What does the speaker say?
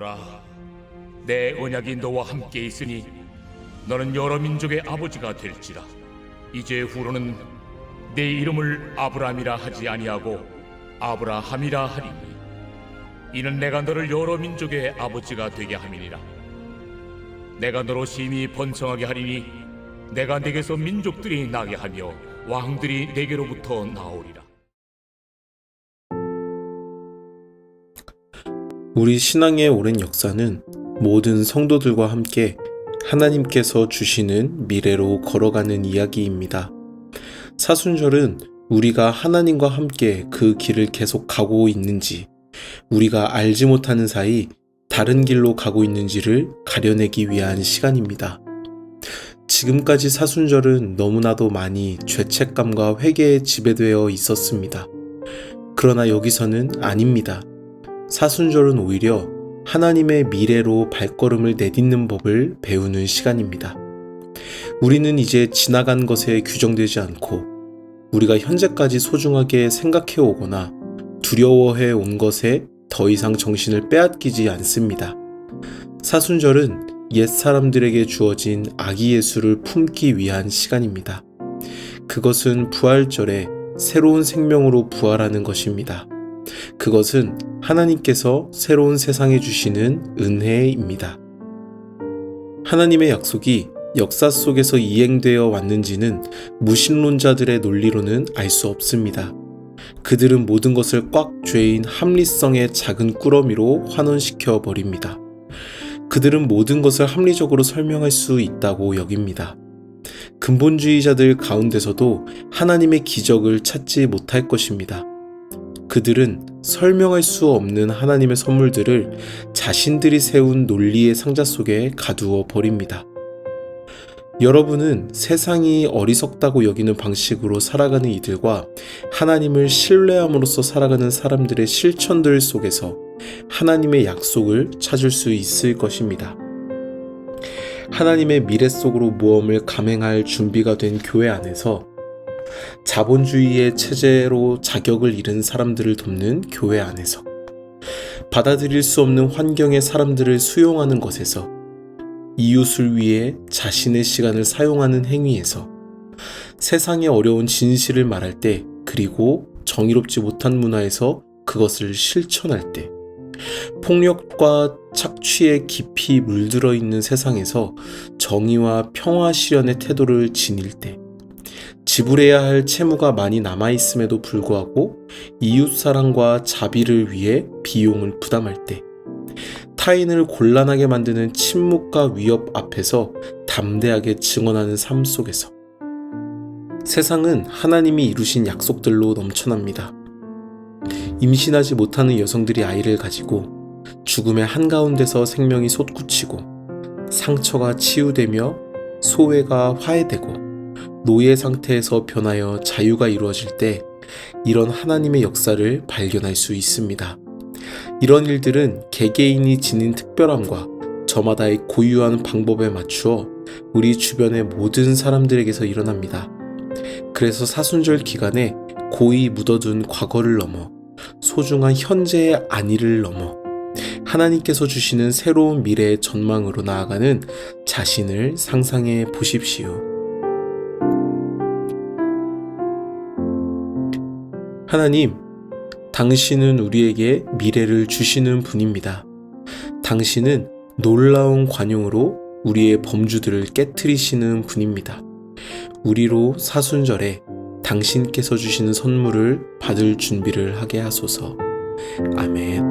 보라, 내 언약이 너와 함께 있으니 너는 여러 민족의 아버지가 될지라. 이제 후로는 내 이름을 아브라함이라 하지 아니하고 아브라함이라 하리니 이는 내가 너를 여러 민족의 아버지가 되게 함이니라. 내가 너로 심히 번성하게 하리니 내가 내게서 민족들이 나게 하며 왕들이 내게로부터 나오리라. 우리 신앙의 오랜 역사는 모든 성도들과 함께 하나님께서 주시는 미래로 걸어가는 이야기입니다. 사순절은 우리가 하나님과 함께 그 길을 계속 가고 있는지, 우리가 알지 못하는 사이 다른 길로 가고 있는지를 가려내기 위한 시간입니다. 지금까지 사순절은 너무나도 많이 죄책감과 회개에 지배되어 있었습니다. 그러나 여기서는 아닙니다. 사순절은 오히려 하나님의 미래로 발걸음을 내딛는 법을 배우는 시간입니다. 우리는 이제 지나간 것에 규정되지 않고 우리가 현재까지 소중하게 생각해 오거나 두려워해 온 것에 더 이상 정신을 빼앗기지 않습니다. 사순절은 옛 사람들에게 주어진 아기 예수를 품기 위한 시간입니다. 그것은 부활절에 새로운 생명으로 부활하는 것입니다. 그것은 하나님께서 새로운 세상에 주시는 은혜입니다. 하나님의 약속이 역사 속에서 이행되어 왔는지는 무신론자들의 논리로는 알 수 없습니다. 그들은 모든 것을 꽉 죄인 합리성의 작은 꾸러미로 환원시켜 버립니다. 그들은 모든 것을 합리적으로 설명할 수 있다고 여깁니다. 근본주의자들 가운데서도 하나님의 기적을 찾지 못할 것입니다. 그들은 설명할 수 없는 하나님의 선물들을 자신들이 세운 논리의 상자 속에 가두어 버립니다. 여러분은 세상이 어리석다고 여기는 방식으로 살아가는 이들과 하나님을 신뢰함으로써 살아가는 사람들의 실천들 속에서 하나님의 약속을 찾을 수 있을 것입니다. 하나님의 미래 속으로 모험을 감행할 준비가 된 교회 안에서 자본주의의 체제로 자격을 잃은 사람들을 돕는 교회 안에서 받아들일 수 없는 환경의 사람들을 수용하는 것에서 이웃을 위해 자신의 시간을 사용하는 행위에서 세상의 어려운 진실을 말할 때, 그리고 정의롭지 못한 문화에서 그것을 실천할 때, 폭력과 착취에 깊이 물들어 있는 세상에서 정의와 평화 실현의 태도를 지닐 때, 지불해야 할 채무가 많이 남아있음에도 불구하고 이웃 사랑과 자비를 위해 비용을 부담할 때, 타인을 곤란하게 만드는 침묵과 위협 앞에서 담대하게 증언하는 삶 속에서 세상은 하나님이 이루신 약속들로 넘쳐납니다. 임신하지 못하는 여성들이 아이를 가지고 죽음의 한가운데서 생명이 솟구치고 상처가 치유되며 소외가 화해되고 노예 상태에서 변하여 자유가 이루어질 때 이런 하나님의 역사를 발견할 수 있습니다. 이런 일들은 개개인이 지닌 특별함과 저마다의 고유한 방법에 맞추어 우리 주변의 모든 사람들에게서 일어납니다. 그래서 사순절 기간에 고이 묻어둔 과거를 넘어 소중한 현재의 안위를 넘어 하나님께서 주시는 새로운 미래의 전망으로 나아가는 자신을 상상해 보십시오. 하나님, 당신은 우리에게 미래를 주시는 분입니다. 당신은 놀라운 관용으로 우리의 범주들을 깨트리시는 분입니다. 우리로 사순절에 당신께서 주시는 선물을 받을 준비를 하게 하소서. 아멘.